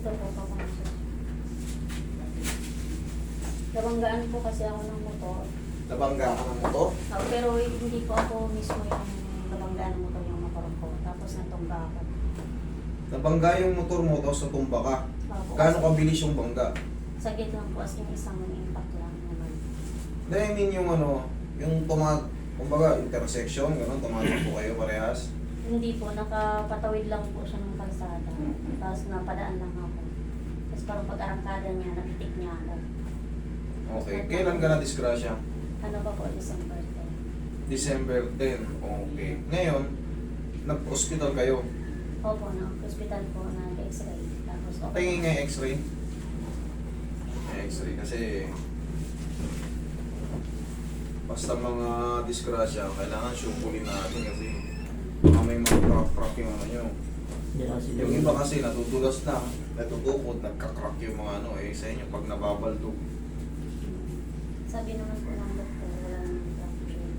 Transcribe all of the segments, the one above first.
Ito po, papansin. Nabanggaan po kasi ako ng motor. Nabangga ka ng motor? Pero hindi po ako mismo yung nabanggaan ng motor yung motor ko. Tapos natungga ako. Nabangga yung motor mo, tapos natumba ka. Opo. Gaano kabilis yung bangga? Saglit lang po as yung isang impact lang naman. I mean yung ano, yung kumbaga intersection, gano'n, tumatakbo kayo parehas. Hindi po, nakapatawid lang po siya ng kalsada. Tapos napadaan lang ako. Tapos parang pag-arangkada niya, napitik niya agad. Okay, kailan ka na-disgrasya? Ano ba po, December 10? December 10, okay. Ngayon, nag-hospital kayo. Opo, hospital po, nag-x-ray. Tapos okay. Tingin nga yung x-ray. X-ray kasi basta mga disgrasya, kailangan syukulin natin kasi baka may mga crack yung ano nyo. Yung iba kasi natutulas na, natutukod, nagka-crack yung mga ano sa inyo pag nababaldog. Sabi naman po ng doktor, wala namang fracture.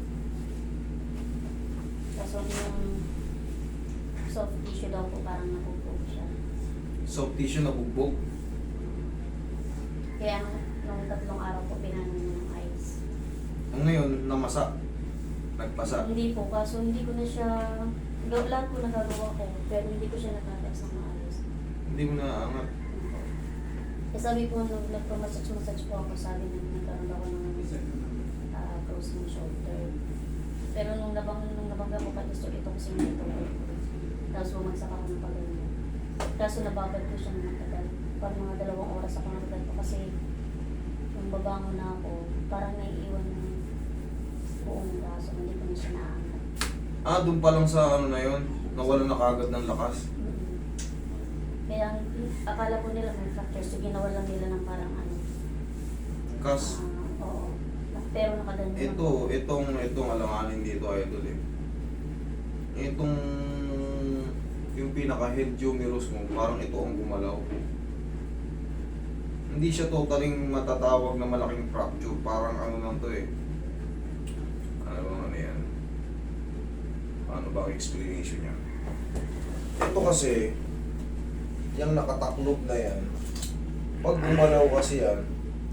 Kaso yung soft tissue daw po parang napupog siya. Soft tissue na bugbog. Kaya nung 3 araw po pinanon niya ng ice. Ngayon, namasa. Nagpasa. Hindi po, kaso hindi ko na siya, lahat po nagagawa ko, pero hindi ko siya natataas ng maayos. Hindi mo na angat. Eh sabi po nung nagpa-massage po ako, sabi na nagkaroon ako ng close ng shoulder. Pero nung nabangga ko pa gusto ito kasi nito. Tapos bumagsak ako ng pagano. Kaso nababad ko siya ng matagal. Pag mga 2 oras ako nagtagal po kasi nung babangon na ako, parang naiiwan ng buong braso. Hindi ko na siya naangat. Doon pa lang sa ano na yun, nawala na kagad ng lakas. Kaya akala ko nila may fracture, so ginawa lang nila ng parang ano. Kas, Oo. Pero nakaganyan. itong alanganin dito, idol eh. Itong, yung pinaka-head humerus mo, parang ito ang gumalaw. Hindi siya totaling matatawag na malaking fracture, parang ano lang to eh. Ano yan? Ano ba ang explanation niya? Ito kasi, yung nakataklob na yan, pag gumalaw kasi yan,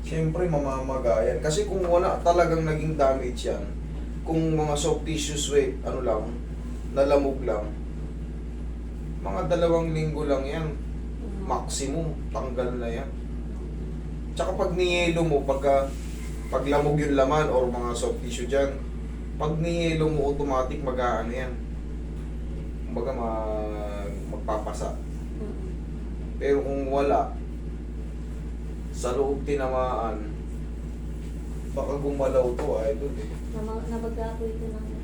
siyempre mamamagayan. Kasi kung wala talagang naging damage yan, kung mga soft tissues weight, ano lang, nalamog lang, mga 2 linggo lang yan, maximum, tanggal na yan. Tsaka pag niyelo mo, pag lamog yung laman or mga soft tissue dyan, pag niyelo mo, automatic mag-aano yan. Kumbaga magpapasa. Pero kung wala, sa loob tinamaan, baka gumalaw to, idol eh. Nabaga po ito ng mga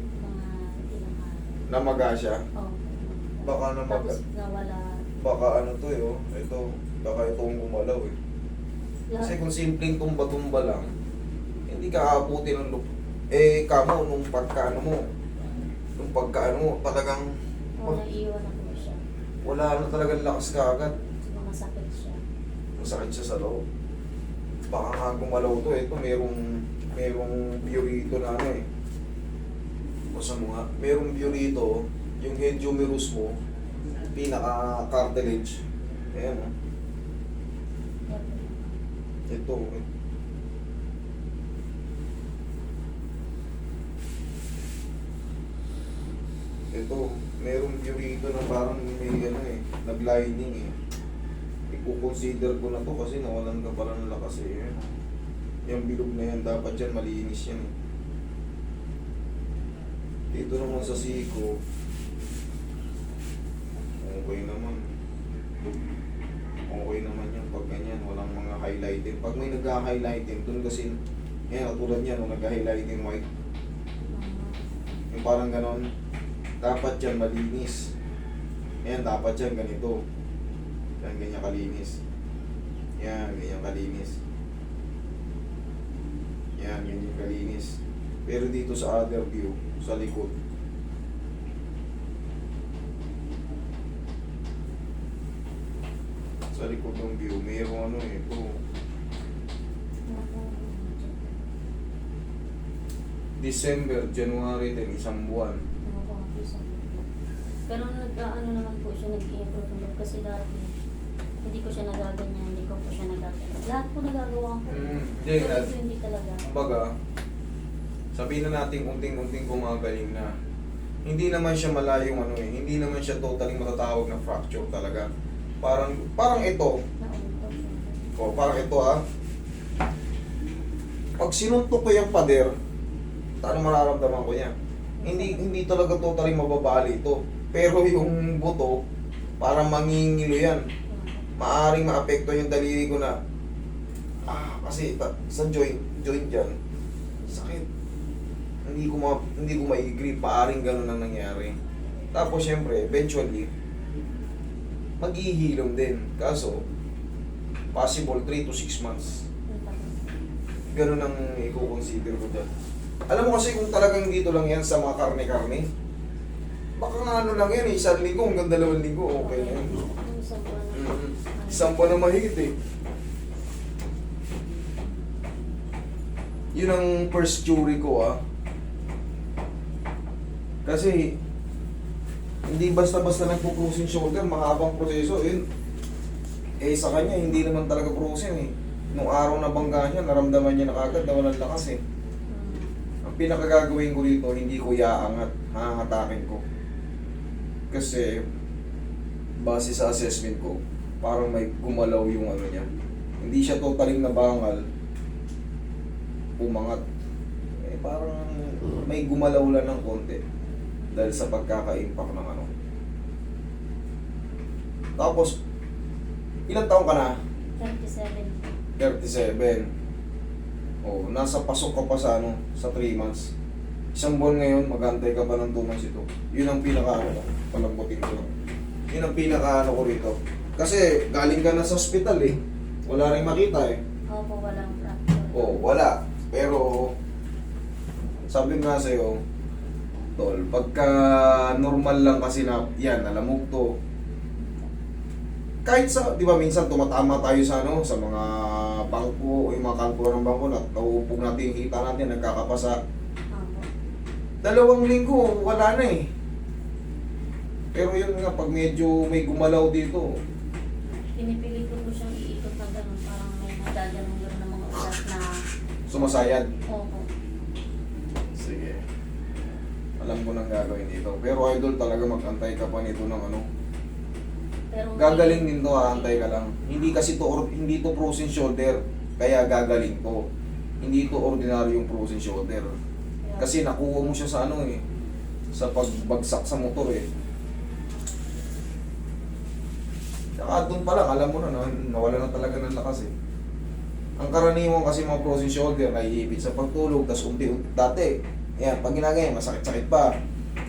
ilang araw. Namaga siya. Oo. Baka namaga. Tapos nawala. Baka ano to eh, oh. Ito, baka itong gumalaw eh. Kasi kung simpleng tumba-tumba lang, hindi ka aabutin ng kamo, nung pagkaano mo, talagang, Naiiwan ako siya. wala na talagang lakas ka agad. Masakit siya. Masakit siya sa loob. Baka nga gumalaw to, ito merong burrito na ano eh. Basta mo nga, merong burrito, yung head humerus mo, pinaka-cartilage. Ayan oh. Ito. Ito, merong burrito na parang may ano eh, nag-lining eh. I-consider ko na to kasi nawalan ka pala ng lakas eh. Yung bilog na yan, dapat yan malinis yan eh. Dito naman sa siko, okay naman. Okay naman yan pag ganyan, walang mga highlighting. Pag may nag-highlighting, dun kasi, yan, tulad yan, nung nag-highlighting white. Yung parang ganon, dapat yan malinis. Yan, dapat yan ganito. Yan, ganyan kalinis. Yan, ganyan kalinis. Yan, ganyan kalinis. Pero dito sa other view, sa likod, sa likod ng view, mayroong ano eh, ito. December, January din, 1 buwan. Pero nag-ano naman po siya, nag-improve kasi dati hindi ko ko siya nagaganyan, hindi ko po siya nagaganyan. Lahat po nagagawa ko. Hindi, Pero ito hindi talaga. kumbaga, sabihin na natin unting-unting gumagaling na. Hindi naman siya malayong ano eh, hindi naman siya totally matatawag na fracture talaga. Parang ito, Nauntok siya. parang ito ah. Pag sinuntok ko yung pader, ano mararamdaman ko niya? Hindi talaga totally mababali ito. Pero yung buto, parang mangingilo yan. Maaring maapekto yung daliri ko na kasi sa joint yan, sakit. Hindi ko mai-grip, paaring ganun ang nangyari. Tapos syempre, eventually, maghihilom din. Kaso, possible 3 to 6 months. Ganun ang i-consider ko dyan. Alam mo kasi kung talagang dito lang yan sa mga karne-karne, baka nga ano lang yan, 1 linggo hanggang 2 linggo, okay na yan. Isang buwan na mahigit eh. Yun ang first theory ko ah. Kasi, hindi basta-basta nagpo-cruising shoulder, mahabang proseso. Yun, sa kanya, hindi naman talaga cruising eh. Nung araw na bangga niya, naramdaman niya na kagad na walang lakas eh. Ang pinakagagawin ko dito, hindi ko iaangat, hahatakin ko. Kasi, base sa assessment ko, parang may gumalaw yung ano niya. Hindi siya totaling nabangal, umangat. Parang may gumalaw lang ng konti dahil sa pagkaka-impact ng ano. Tapos, ilang taon ka na? 37. 37. Nasa pasok ka pa sa sa 3 months. Isang buwan ngayon, mag-antay ka pa ng 2 months ito. Yun ang pinaka palambutin ko lang. Yun ang pinaka ko rito. Kasi galing ka na sa hospital eh. Wala rin makita eh. Opo, walang fracture. Wala. Pero, sabi nga sa'yo, tol, pagka normal lang kasi na, yan, nalamog to. Kahit sa, di ba minsan tumatama tayo sa sa mga bangko, yung mga kanto ng bangko, nauupog natin yung kita natin, nagkakapasa. Opo. 2 linggo, wala na eh. Pero yun nga, pag medyo may gumalaw dito, Pinipilit ko po siyang iikot na gano'n, parang may nagaganong gano'n ng mga ugat na... sumasayad. Opo. Sige. Alam ko nang gagawin dito. Pero idol talaga mag-antay ka pa nito ng ano. Pero Gagaling din to, antay ka lang. Hindi kasi hindi to frozen shoulder, kaya gagaling to. Hindi to ordinary yung frozen shoulder. Kasi nakuha mo siya sa sa pagbagsak sa motor eh. Saka doon pa lang, alam mo na, nawala na talaga ng lakas eh. Ang karaniwan kasi mga frozen shoulder, naiipit sa pagtulog, tas unti-unti. Dati, yan, pag ginagaya, masakit-sakit pa.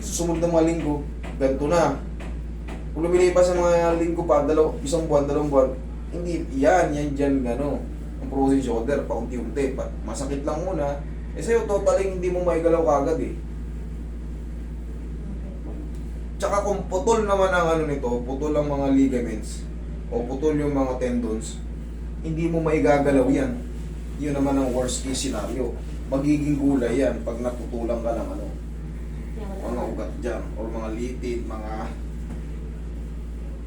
Susunod ng mga linggo, ganito na. Kung lumilipas sa mga linggo pa, 1 buwan, 2 buwan, hindi, yan dyan, gano. Ang frozen shoulder, paunti-unti, masakit lang muna. Sa'yo, totally hindi mo maigalaw kagad eh. Tsaka kung putol naman ang nito, putol ang mga ligaments, o putol yung mga tendons, hindi mo maigagalaw yan. Yun naman ang worst case scenario. Magiging gulay yan pag naputulang ka ng mga ugat dyan, or mga litid, mga...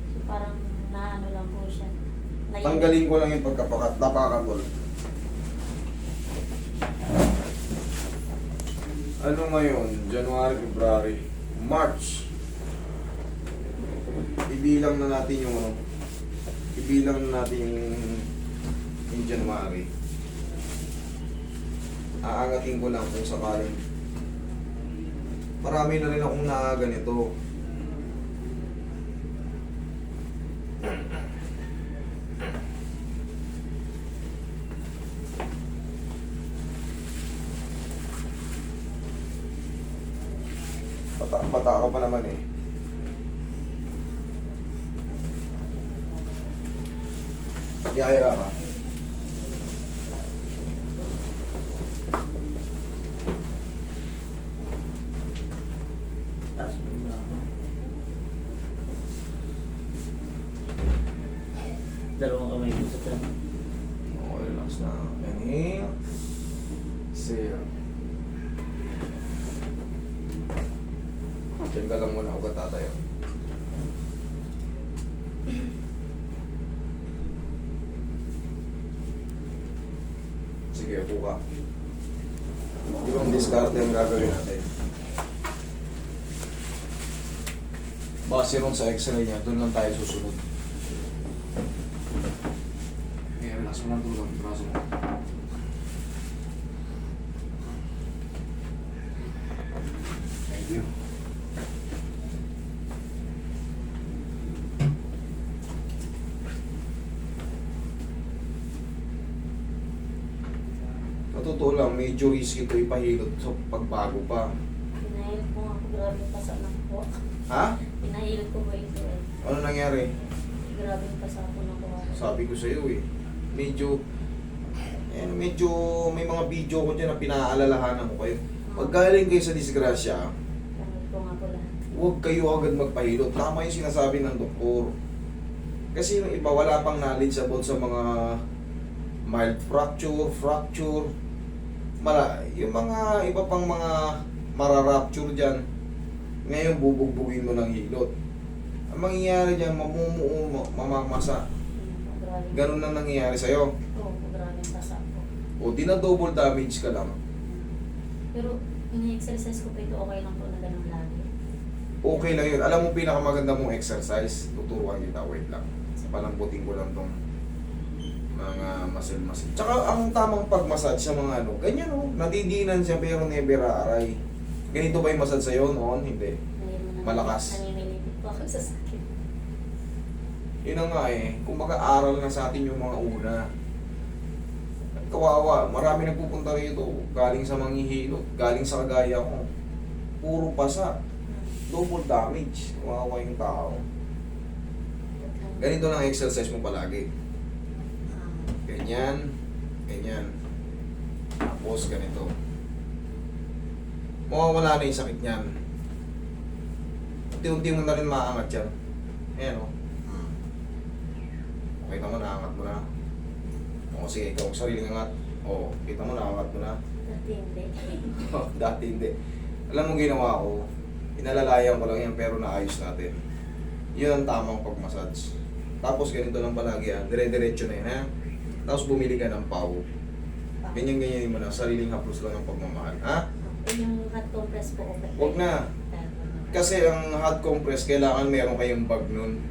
So, parang naano lang po siya. Tanggalin ko lang yung pagkapakat, napakatol. Ano ngayon? January, February, March. Ibilang na natin yung ibilang na natin yung January. Aangatin ko lang kung sakaling. Marami na rin akong nakaganito. Bata ka pa naman eh. Yaya ka. Dalawang kamay ko sa tiyan. Okay, relax na. Inhale. Exhale. Diyan ka lang muna, huwag tatayo. Sige, upo ka. Yung discard yung gagawin natin. Base ron sa x-ray niya, doon lang tayo susunod. Okay, relax mo lang tulog ang braso mo. Thank you. Sa totoo lang, medyo risky ito ipahilot sa pagbago pa. Pinahilot ko nga po, grabe yung pasa ng po. Ha? Pinahilot ko ba ito eh. Ano nangyari? Grabe yung pasa ko na po. Sabi ko sa iyo eh. Medyo may mga video ko dyan na pinaalalahanan ko kayo. Pag galing kayo sa disgrasya, Pinahilot ko nga po lahat. huwag kayo agad magpahilot. Tama yung sinasabi ng doktor. Kasi yung iba wala pang knowledge about sa mga mild fracture, yung mga iba pang mga mararapture dyan. Ngayon bubugbugin mo ng hilot. Ang mangyayari dyan, mamumuo, mamamasa. Grabe. Ganun lang nangyayari sa'yo. Oo, grabe yung pasa ko. O double damage ka lang. Pero, ini-exercise ko pa ito, okay lang po na ganun lagi. Okay lang yun. Alam mo pinakamaganda mong exercise, tuturuan kita, wait lang. Palambutin ko lang tong mga muscle. Tsaka ang tamang pag-massage sa mga ano, ganyan o, nadidinan siya pero never aaray. Ganito ba yung massage sa'yo noon? Hindi. Malakas. Nanginilipit po ako sa sakit. Yun na nga eh, kumbaga aral na sa atin yung mga una. Kawawa, marami nagpupunta rito, galing sa manghihilot, galing sa kagaya ko. Puro pasa, double damage, kawawa yung tao. Ganito lang exercise mo palagi. Ganyan, ganyan. Tapos ganito. Mawawala na yung sakit niyan. Unti-unti mo na rin maangat yan. Ayan o. Kita mo, naangat mo na. O sige, ikaw ang sariling angat. O, kita mo, naangat mo na. Dati hindi. Dati hindi. Alam mo ginawa ko, inalalayan ko lang yan pero naayos natin. Yun ang tamang pag-massage. Tapos ganito lang palagi yan, dire-diretso na yan ha. Tapos bumili ka ng pau. Ganyan-ganyan mo na, sariling haplos lang ang pagmamahal. Ha? Yung hot compress po, okay. Huwag na. Kasi ang hot compress, kailangan meron kayong bag nun.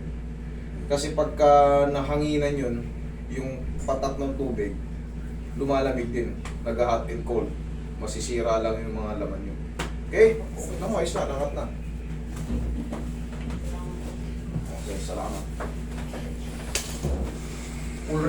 Kasi pagka nahanginan yun, yung patak ng tubig, lumalamig din. Nag-hot and cold. Masisira lang yung mga laman nyo. Okay? Okay na mo, ayos na, nangat na. Okay, salamat. Full